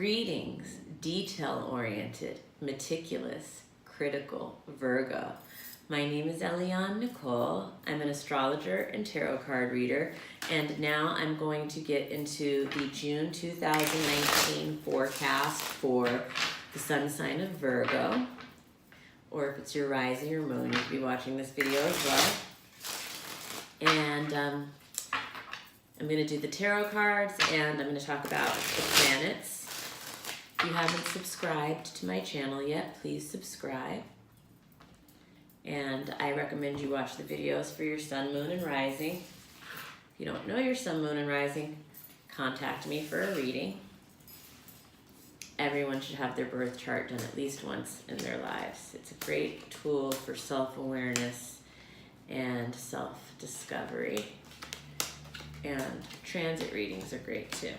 Greetings, detail-oriented, meticulous, critical Virgo. My name is Eliane Nicole. I'm an astrologer and tarot card reader, and now I'm going to get into the June 2019 forecast for the sun sign of Virgo, or if it's your rising or moon, you could be watching this video as well. And I'm going to do the tarot cards, and I'm going to talk about the planets. If you haven't subscribed to my channel yet, please subscribe. And I recommend you watch the videos for your sun, moon, and rising. If you don't know your sun, moon, and rising, contact me for a reading. Everyone should have their birth chart done at least once in their lives. It's a great tool for self-awareness and self-discovery. And transit readings are great too.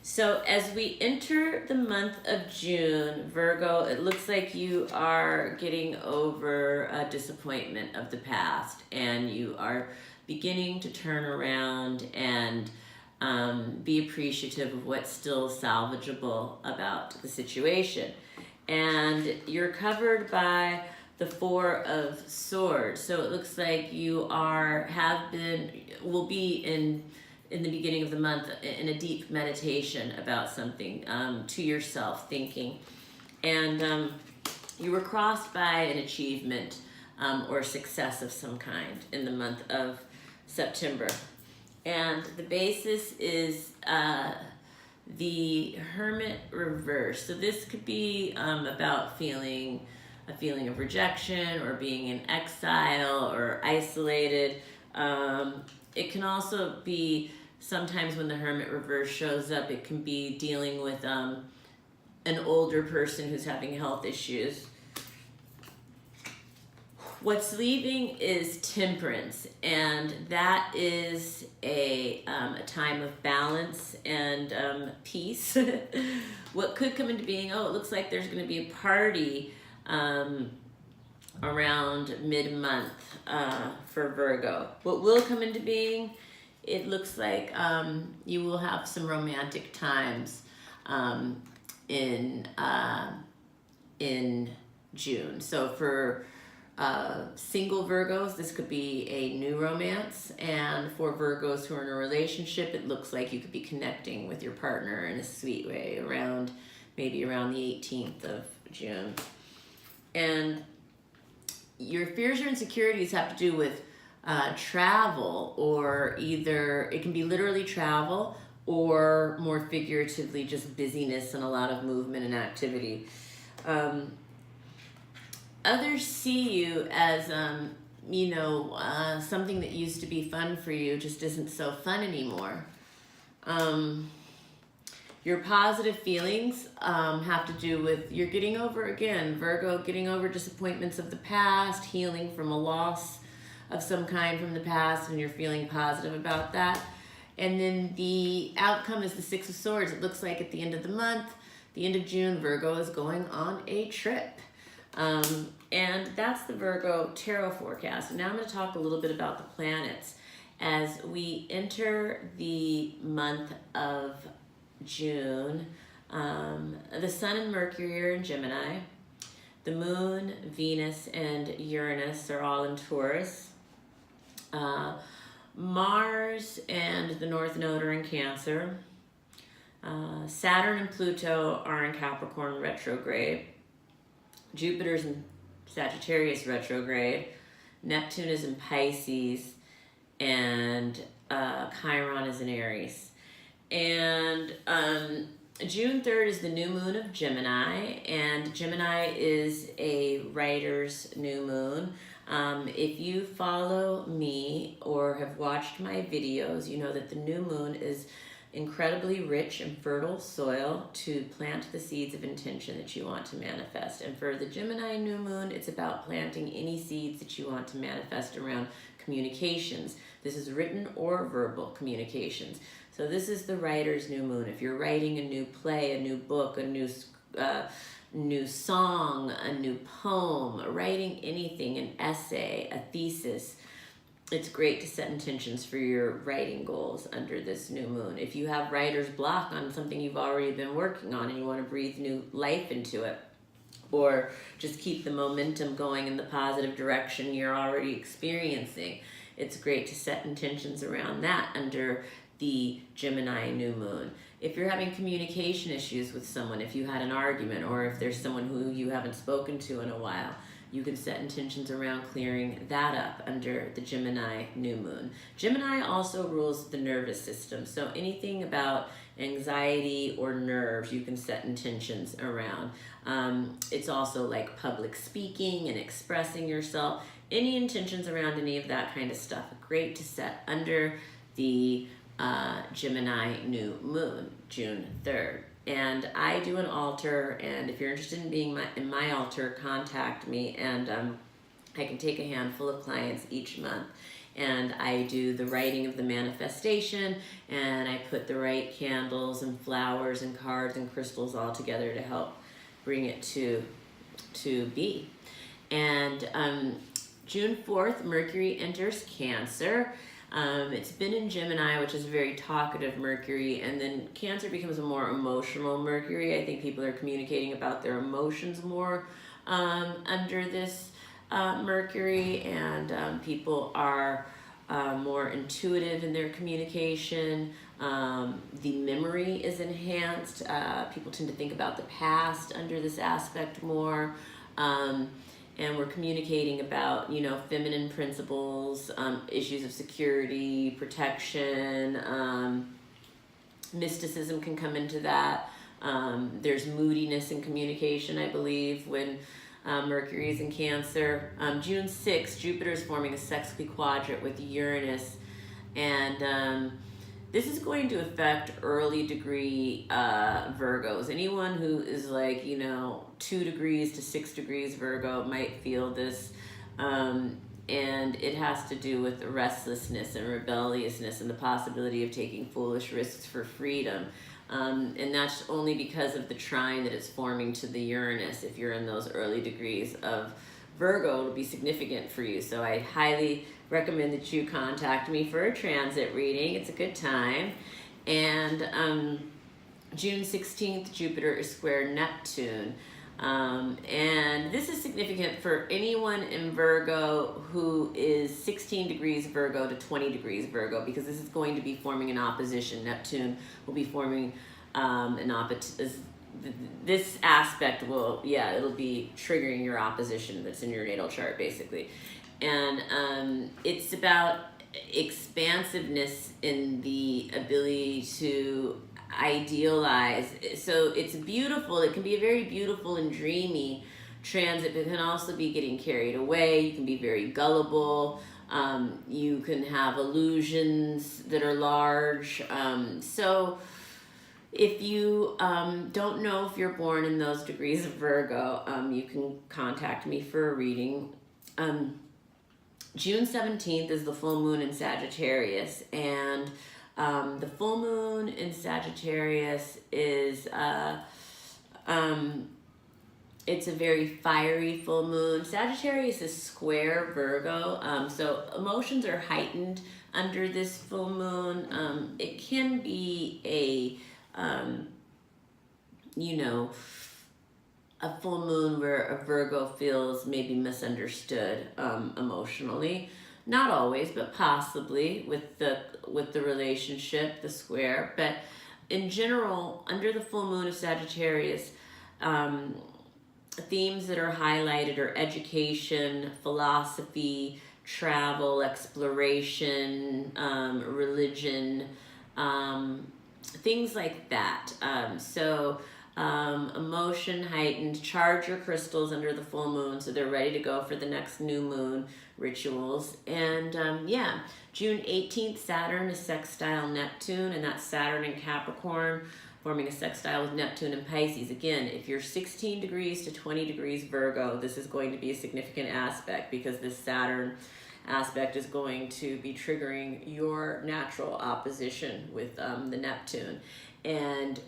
So as we enter the month of June, Virgo, it looks like you are getting over a disappointment of the past, and you are beginning to turn around and be appreciative of what's still salvageable about the situation. And you're covered by the Four of Swords. So it looks like you will be in the beginning of the month in a deep meditation about something to yourself, thinking. And you were crossed by an achievement or success of some kind in the month of September. And the basis is the Hermit reverse. So this could be about a feeling of rejection or being in exile or isolated. It can also be sometimes when the Hermit reverse shows up, it can be dealing with an older person who's having health issues. What's leaving is Temperance, and that is a time of balance and peace. What could come into being, it looks like there's going to be a party around mid-month for Virgo. What will come into being, it looks like you will have some romantic times in June. So for single Virgos, this could be a new romance, and for Virgos who are in a relationship, it looks like you could be connecting with your partner in a sweet way maybe around the 18th of June. And your fears or insecurities have to do with travel, or either it can be literally travel or more figuratively just busyness and a lot of movement and activity. Others see you as, something that used to be fun for you just isn't so fun anymore. Your positive feelings have to do with you're getting over, again, Virgo, getting over disappointments of the past, healing from a loss of some kind from the past, and you're feeling positive about that. And then the outcome is the Six of Swords. It looks like at the end of the month, the end of June, Virgo is going on a trip. And that's the Virgo tarot forecast. Now I'm going to talk a little bit about the planets. As we enter the month of June, the Sun and Mercury are in Gemini. The Moon, Venus, and Uranus are all in Taurus. Mars and the North Node are in Cancer. Saturn and Pluto are in Capricorn retrograde. Jupiter's in Sagittarius retrograde. Neptune is in Pisces, and Chiron is in Aries. And June 3rd is the new moon of Gemini, and Gemini is a writer's new moon. If you follow me or have watched my videos, you know that the new moon is incredibly rich and fertile soil to plant the seeds of intention that you want to manifest. And for the Gemini new moon, it's about planting any seeds that you want to manifest around communications. This is written or verbal communications. So this is the writer's new moon. If you're writing a new play, a new book, a new song, a new poem, writing anything, an essay, a thesis, it's great to set intentions for your writing goals under this new moon. If you have writer's block on something you've already been working on and you want to breathe new life into it, or just keep the momentum going in the positive direction you're already experiencing, it's great to set intentions around that under the Gemini new moon. If you're having communication issues with someone, if you had an argument, or if there's someone who you haven't spoken to in a while, you can set intentions around clearing that up under the Gemini new moon. Gemini also rules the nervous system, so anything about anxiety or nerves, you can set intentions around. It's also like public speaking and expressing yourself. Any intentions around any of that kind of stuff, great to set under the Gemini new moon, June 3rd. And I do an altar, and if you're interested in being in my altar, contact me, and I can take a handful of clients each month. And I do the writing of the manifestation, and I put the right candles and flowers and cards and crystals all together to help bring it to be. And June 4th, Mercury enters Cancer. It's been in Gemini, which is very talkative Mercury, and then Cancer becomes a more emotional Mercury. I think people are communicating about their emotions more under this Mercury, and people are more intuitive in their communication. The memory is enhanced. People tend to think about the past under this aspect more. And we're communicating about, feminine principles, issues of security, protection, mysticism can come into that. There's moodiness in communication, I believe, when Mercury is in Cancer. June 6th, Jupiter is forming a sextile with Uranus, and this is going to affect early degree Virgos. Anyone who is 2 degrees to 6 degrees Virgo might feel this. And it has to do with restlessness and rebelliousness and the possibility of taking foolish risks for freedom. And that's only because of the trine that it's forming to the Uranus. If you're in those early degrees of Virgo, it'll be significant for you. So I highly recommend that you contact me for a transit reading. It's a good time. And June 16th, Jupiter is square Neptune. And this is significant for anyone in Virgo who is 16 degrees Virgo to 20 degrees Virgo, because this is going to be forming an opposition. Neptune will be forming an opposition. This aspect will, it'll be triggering your opposition that's in your natal chart, basically. And it's about expansiveness in the ability to idealize. So it's beautiful. It can be a very beautiful and dreamy transit, but it can also be getting carried away. You can be very gullible. You can have illusions that are large. So if you don't know if you're born in those degrees of Virgo, you can contact me for a reading. June 17th is the full moon in Sagittarius, and the full moon in Sagittarius is it's a very fiery full moon. Sagittarius is square Virgo, so emotions are heightened under this full moon. It can be a full moon where a Virgo feels maybe misunderstood emotionally. Not always, but possibly with the relationship, the square. But in general, under the full moon of Sagittarius, themes that are highlighted are education, philosophy, travel, exploration, religion, things like that. Emotion heightened. Charge your crystals under the full moon so they're ready to go for the next new moon rituals. And June 18th, Saturn is sextile Neptune, and that's Saturn in Capricorn forming a sextile with Neptune in Pisces. Again, if you're 16 degrees to 20 degrees Virgo, this is going to be a significant aspect, because this Saturn aspect is going to be triggering your natural opposition with the Neptune. And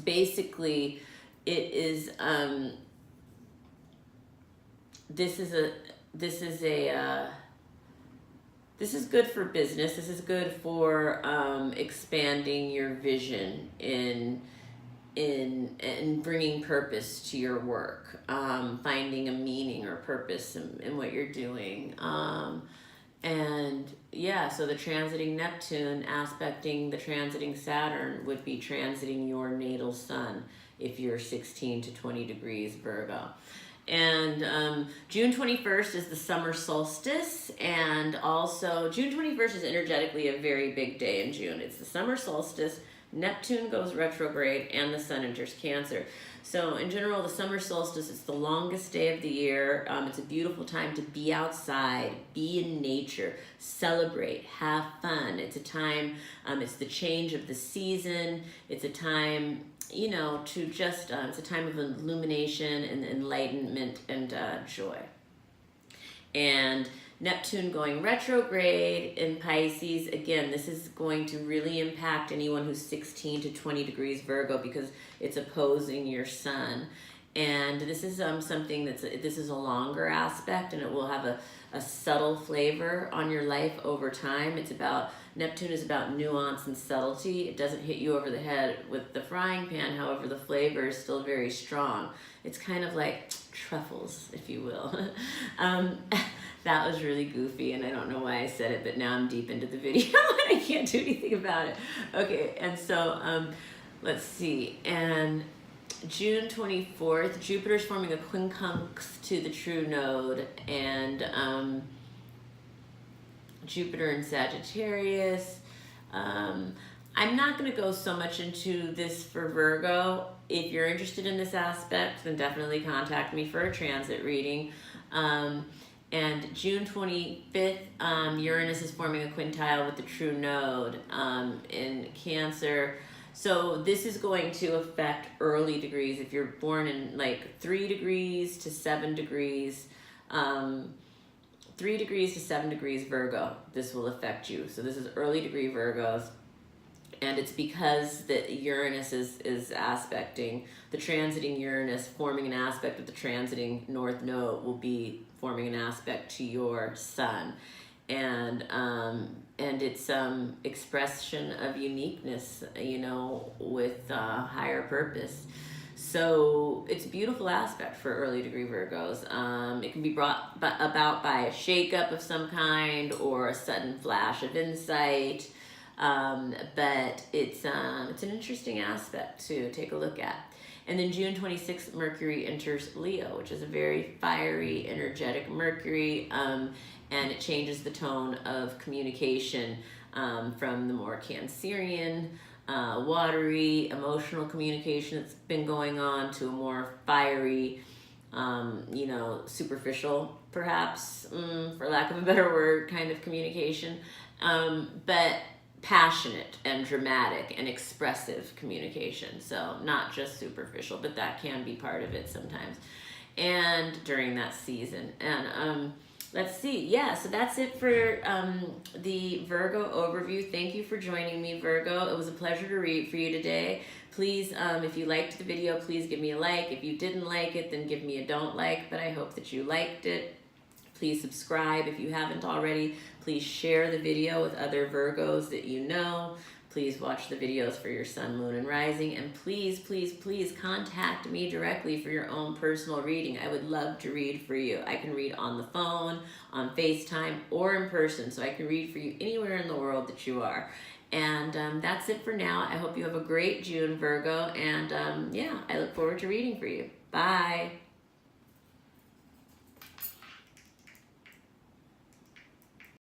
basically it is this is a This is good for business. This is good for expanding your vision in bringing purpose to your work, finding a meaning or purpose in what you're doing. And yeah, so the transiting Neptune aspecting the transiting Saturn would be transiting your natal sun if you're 16 to 20 degrees Virgo. And June 21st is the summer solstice, and also June 21st is energetically a very big day in June. It's the summer solstice, Neptune goes retrograde, and the sun enters Cancer. So in general, the summer solstice is the longest day of the year. It's a beautiful time to be outside, be in nature, celebrate, have fun. It's a time, it's the change of the season. It's a time, you know, to just, it's a time of illumination and enlightenment and joy. And Neptune going retrograde in Pisces, again, this is going to really impact anyone who's 16 to 20 degrees Virgo because it's opposing your sun. And this is something this is a longer aspect, and it will have a subtle flavor on your life over time. Neptune is about nuance and subtlety. It doesn't hit you over the head with the frying pan, however, the flavor is still very strong. It's kind of like truffles, if you will. That was really goofy, and I don't know why I said it, but now I'm deep into the video and I can't do anything about it. Okay, and so let's see. And June 24th, Jupiter's forming a quincunx to the true node, and Jupiter in Sagittarius. I'm not going to go so much into this for Virgo. If you're interested in this aspect, then definitely contact me for a transit reading. And June 25th, Uranus is forming a quintile with the true node in Cancer. So this is going to affect early degrees. If you're born in like 3 degrees to 7 degrees, 3 degrees to 7 degrees Virgo, this will affect you. So this is early degree Virgos. And it's because the Uranus is aspecting, the transiting Uranus forming an aspect with the transiting North Node will be forming an aspect to your sun. And it's expression of uniqueness, you know, with higher purpose. So it's a beautiful aspect for early degree Virgos. It can be brought about by a shakeup of some kind or a sudden flash of insight. But it's an interesting aspect to take a look at. And then June 26th, Mercury enters Leo, which is a very fiery, energetic Mercury, and it changes the tone of communication from the more Cancerian, watery, emotional communication that's been going on to a more fiery, you know, superficial, perhaps, for lack of a better word, kind of communication, but passionate and dramatic and expressive communication. So not just superficial, but that can be part of it sometimes. And during that season. And let's see. Yeah, so that's it for the Virgo overview. Thank you for joining me, Virgo. It was a pleasure to read for you today. Please, if you liked the video, please give me a like. If you didn't like it, then give me a don't like, but I hope that you liked it. Please subscribe if you haven't already. Please share the video with other Virgos that you know. Please watch the videos for your sun, moon, and rising. And please, please, please contact me directly for your own personal reading. I would love to read for you. I can read on the phone, on FaceTime, or in person. So I can read for you anywhere in the world that you are. And that's it for now. I hope you have a great June, Virgo. And yeah, I look forward to reading for you. Bye.